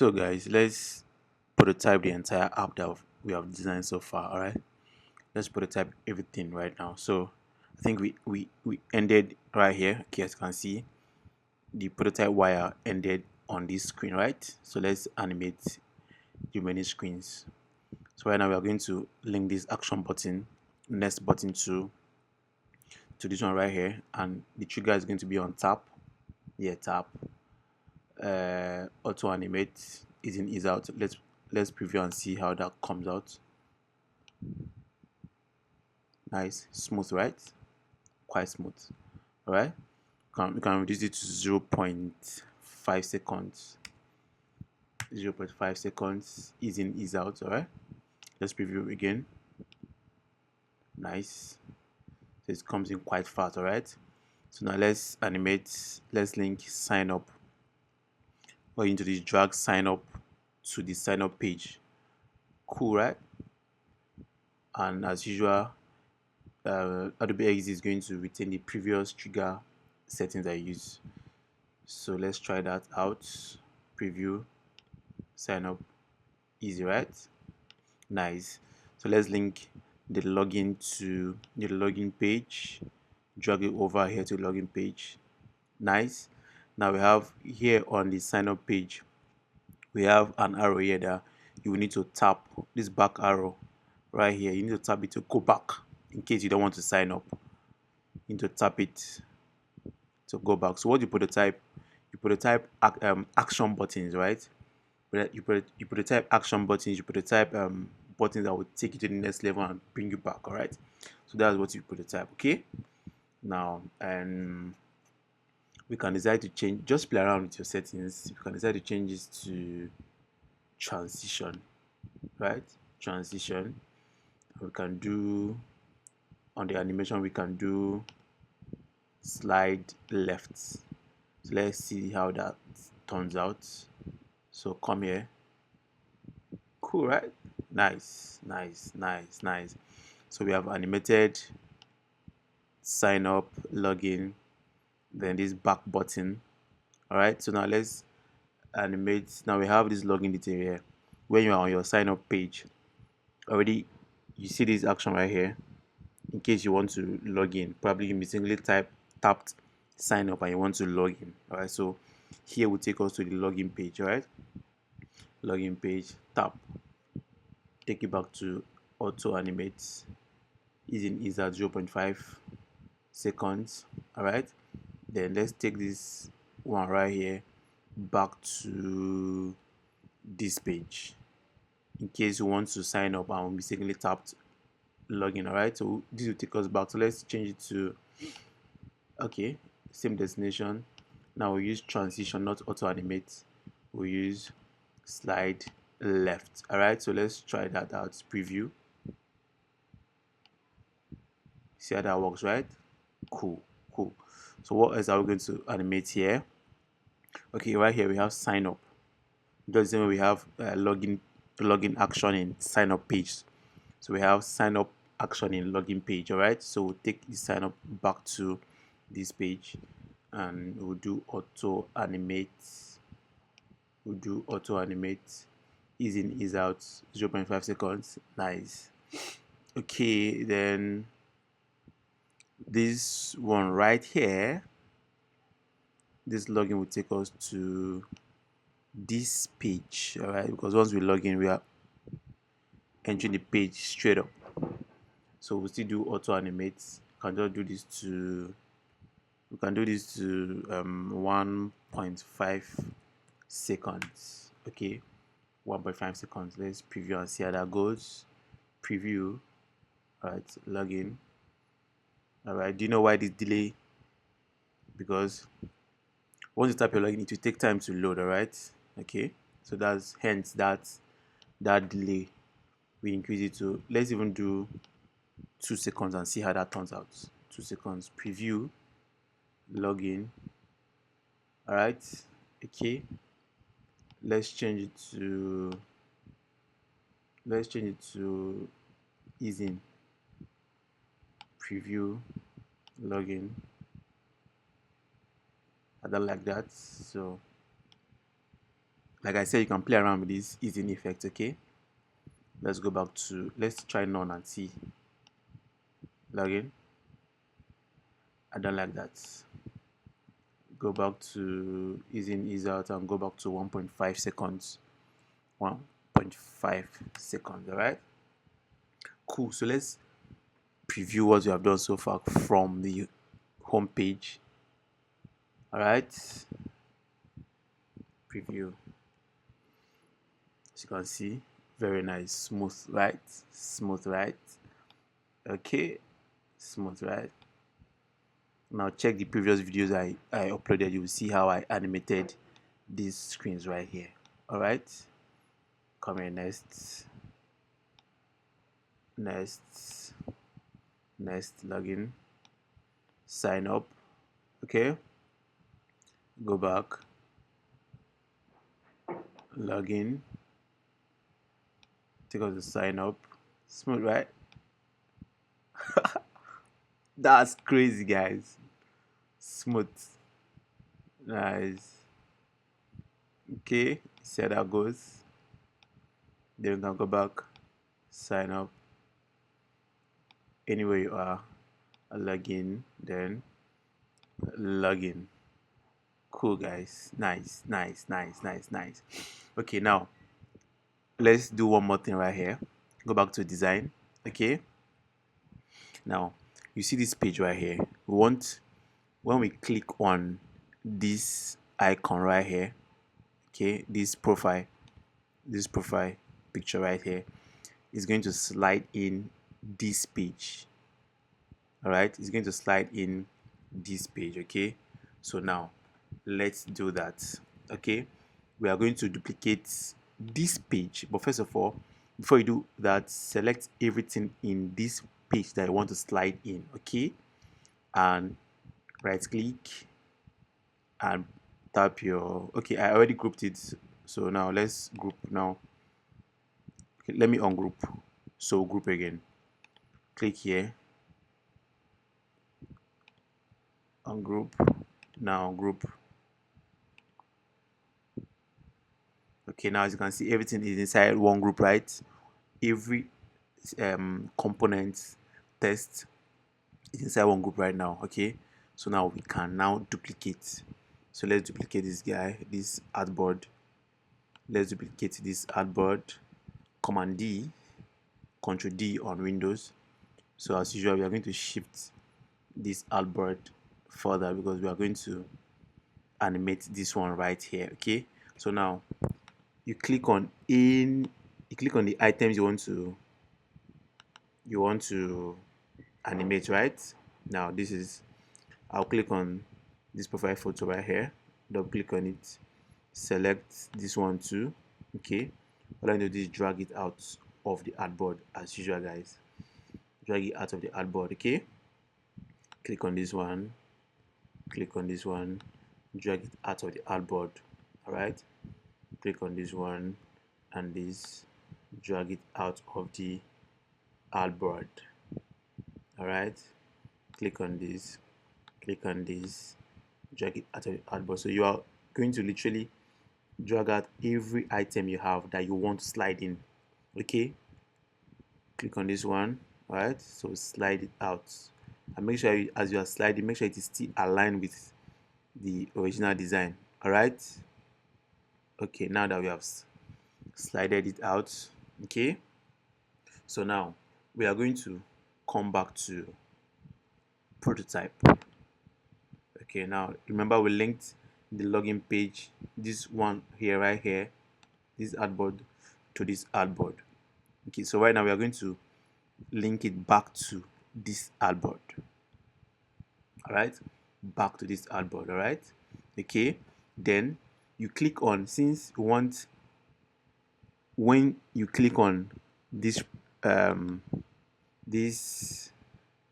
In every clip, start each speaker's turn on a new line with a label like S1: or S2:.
S1: So guys, let's prototype the entire app that we have designed so far. All right, let's prototype everything right now. So I think we ended right here. Okay, as you can see, the prototype wire ended on this screen, right? So let's animate the remaining screens. So right now we are going to link this action button, next button to this one right here, and the trigger is going to be on tap. Yeah, tap. Auto animate is in, is out. Let's preview and see how that comes out. Nice, smooth, right? Quite smooth. All right, we can reduce it to 0.5 seconds. 0.5 seconds, ease in, ease out. All right, let's preview again. Nice. So it comes in quite fast. All right, so now let's animate. Let's link sign up. Or into this, drag sign up to the sign up page. Cool, right? And as usual, Adobe X is going to retain the previous trigger settings I use. So let's try that out. Preview, sign up, easy, right? Nice. So let's link the login to the login page. Drag it over here to login page. Nice. Now we have here on the sign up page, we have an arrow here that you will need to tap this back arrow right here. You need to tap it to go back in case you don't want to sign up. You need to tap it to go back. So what you prototype action buttons, right? You prototype action buttons, you prototype buttons that will take you to the next level and bring you back. All right, so that's what you prototype. Okay, now we can decide to change, just play around with your settings. We can decide to change this to transition, right? Transition. We can do on the animation, we can do slide left. So let's see how that turns out. So come here. Cool, right? Nice, nice, nice, nice. So we have animated sign up, login, then this back button. All right, so now let's animate. Now we have this login detail here. When you are on your sign up page, already you see this action right here. In case you want to log in, probably you mistakenly tapped sign up and you want to log in. All right, so here will take us to the login page. All right, login page, tap, take it back to auto animate, is at 0.5 seconds. All right, then let's take this one right here back to this page in case you want to sign up and mistakenly tapped login. All right, so this will take us back. So let's change it to, okay, same destination. Now we use transition, not auto animate. We use slide left. All right, so let's try that out. Preview, see how that works, right? Cool, cool. So what else are we going to animate here? Okay, right here we have sign up. That's the way we have login action in sign up page. So we have sign up action in login page. All right, so we'll take the sign up back to this page and we'll do auto animate. We'll do auto animate, ease in, ease out, 0.5 seconds. Nice. Okay, then this one right here, this login will take us to this page. All right, because once we log in, we are entering the page straight up. So we'll still do auto animate. Can just do this to, we can do this to 1.5 seconds. Okay, 1.5 seconds. Let's preview and see how that goes. Preview. All right, login. All right, do you know why this delay? Because once you type your login, it will take time to load. All right, okay, so that's hence that delay. We increase it to, let's even do 2 seconds and see how that turns out. 2 seconds. Preview, login. All right, okay, let's change it to, ease in. Preview, login. I don't like that, so Like I said, you can play around with this easing effect. Okay, let's go back to, let's try none and see. Login. I don't like that. Go back to ease in, ease out, and go back to 1.5 seconds. 1.5 seconds. All right, cool. So let's preview what we have done so far from the home page. All right, preview. As you can see, very nice, smooth, right? Smooth, right? Okay, smooth, right? Now check the previous videos I uploaded. You will see how I animated these screens right here. All right, come here, next, login, sign up. Okay, go back, login, take out the sign up. Smooth, right? That's crazy, guys. Smooth, nice. Okay, see how that goes. Then we can go back, sign up anywhere you are, login, then login. Cool, guys. Nice, nice, nice, nice, nice. Okay, now let's do one more thing right here. Go back to design. Okay, now you see this page right here. We want, when we click on this icon right here, okay, this profile picture right here is going to slide in this page. All right, it's going to slide in this page. Okay, so now let's do that. Okay, we are going to duplicate this page, but first of all, before you do that, select everything in this page that you want to slide in. Okay, and right click and tap your, okay, I already grouped it, so now let's group now. Okay, let me ungroup. So group again, click here, ungroup, now group. Okay, now as you can see, everything is inside one group, right? Every component test is inside one group right now. Okay, so now we can now duplicate. So let's duplicate this guy, this artboard. Let's duplicate this artboard. Command D, Control D on Windows. So as usual, we are going to shift this artboard further because we are going to animate this one right here. Okay, so now you click on the items you want to animate. Right now, this is, I'll click on this profile photo right here, double click on it, select this one too. Okay, all I do is drag it out of the artboard as usual, guys. Drag it out of the artboard. Okay, click on this one, click on this one, drag it out of the artboard. All right, click on this one and this, drag it out of the artboard. All right, click on this, drag it out of the artboard. So you are going to literally drag out every item you have that you want to slide in. Okay, click on this one. All right, so slide it out and make sure as you are sliding, make sure it is still aligned with the original design. All right, okay, now that we have slided it out, okay, so now we are going to come back to prototype. Okay, now remember we linked the login page, this one here, right here, this artboard to this artboard. Okay, so right now we are going to link it back to this artboard. All right, back to this artboard. All right, okay, then you click on, since you want, when you click on this this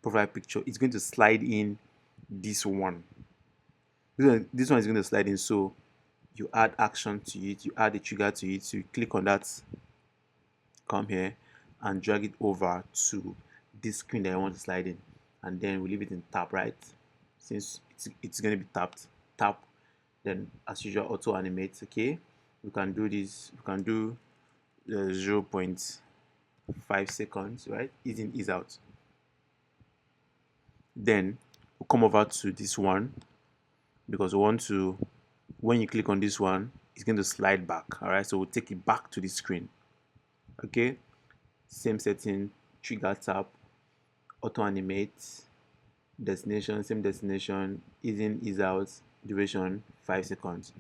S1: profile picture, it's going to slide in this one. This one is going to slide in, so you add action to it, you add a trigger to it. So you click on that, come here and drag it over to this screen that I want to slide in, and then we leave it in tap. Right, since it's going to be tapped, tap, then as usual auto animate. Okay, we can do this. We can do 0.5 seconds, right? Ease in, ease out. Then we'll come over to this one because we want to, when you click on this one, it's going to slide back. All right, so we'll take it back to the screen. Okay, same setting, trigger tap, auto animate, destination, same destination, ease in, ease out, duration 5 seconds,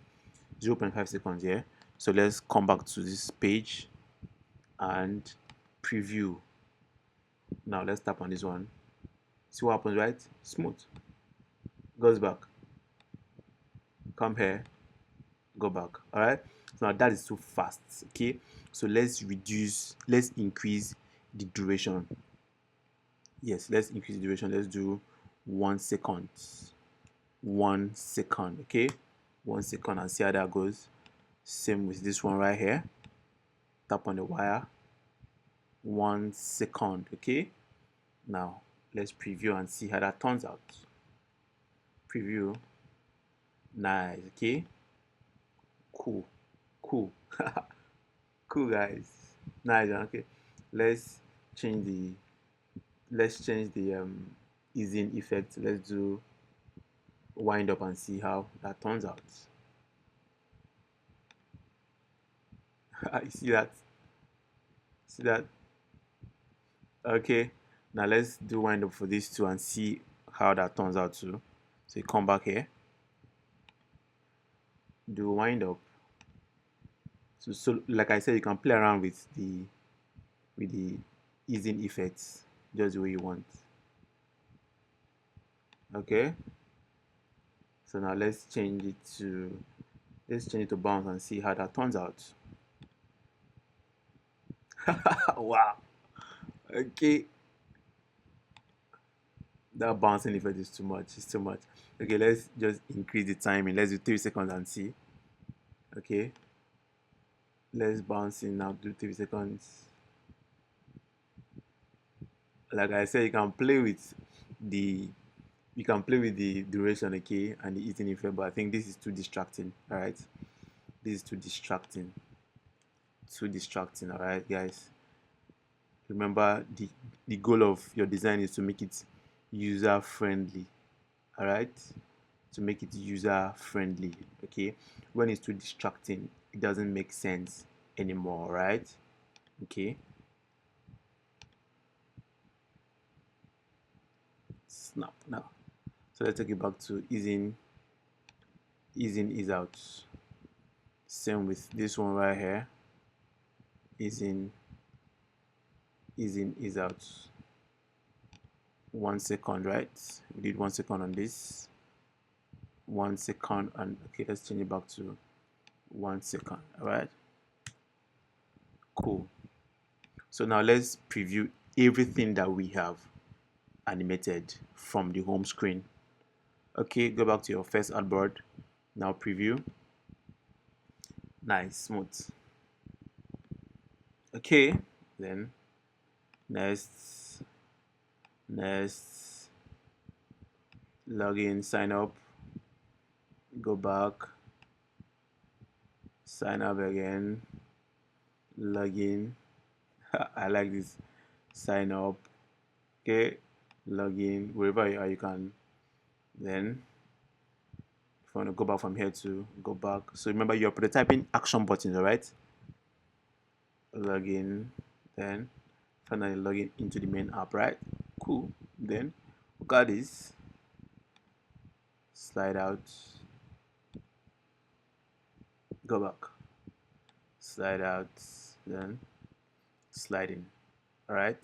S1: 0.5 seconds. Yeah, so let's come back to this page and preview. Now let's tap on this one. See what happens, right? Smooth. Goes back. Come here. Go back. All right. So now that is too fast. Okay. So let's increase the duration. Yes, let's increase the duration. Let's do 1 second. 1 second. Okay. 1 second and see how that goes. Same with this one right here. Tap on the wire. 1 second. Okay. Now let's preview and see how that turns out. Preview. Nice. Okay. Cool. Cool guys. Nice. Okay. Let's change the easing effect. Let's do wind up and see how that turns out. You see that? See that? Okay. Now let's do wind up for these two and see how that turns out too. So you come back here. Do wind up. So like I said, you can play around with the easing effects just the way you want. Okay. So now let's change it to bounce and see how that turns out. Wow. Okay. That bouncing effect is too much. It's too much. Okay, let's just increase the timing. Let's do 3 seconds and see. Okay. Let's bounce in now. Do 3 seconds. Like I said, the you can play with the duration, okay, and the eating effect, but I think this is too distracting. All right. This is too distracting. Too distracting. All right, guys. Remember the goal of your design is to make it user friendly. All right, to make it user friendly. Okay, when it's too distracting, it doesn't make sense anymore, right? Okay, snap now. So let's take it back to ease in, ease out. Same with this one right here. Ease in, ease out. 1 second, right? We did 1 second on this. 1 second, and okay, let's change it back to 1 second. All right, cool. So now let's preview everything that we have animated from the home screen. Okay, go back to your first artboard. Now preview. Nice, smooth. Okay, then next login, sign up, go back, sign up again, login. I like this. Sign up. Okay, login. Wherever you are, you can then, if you want to go back from here to go back. So remember, you're prototyping action buttons, all right? Login, then finally login into the main app, right? Cool. Then got this. Slide out. Go back. Slide out. Then slide in. All right.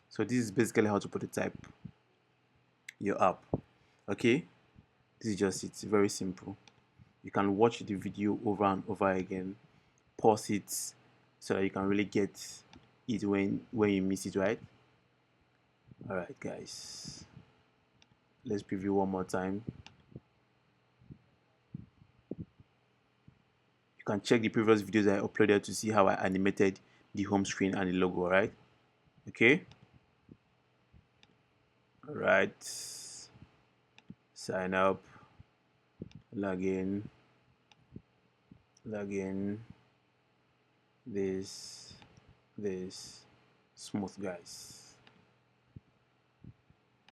S1: So this is basically how to prototype your app. Okay. This is just it. It's very simple. You can watch the video over and over again. Pause it so that you can really get it when you miss it, right? All right, guys. Let's preview one more time. You can check the previous videos I uploaded to see how I animated the home screen and the logo, right? Okay. All right. Sign up. Login. again this smooth, guys.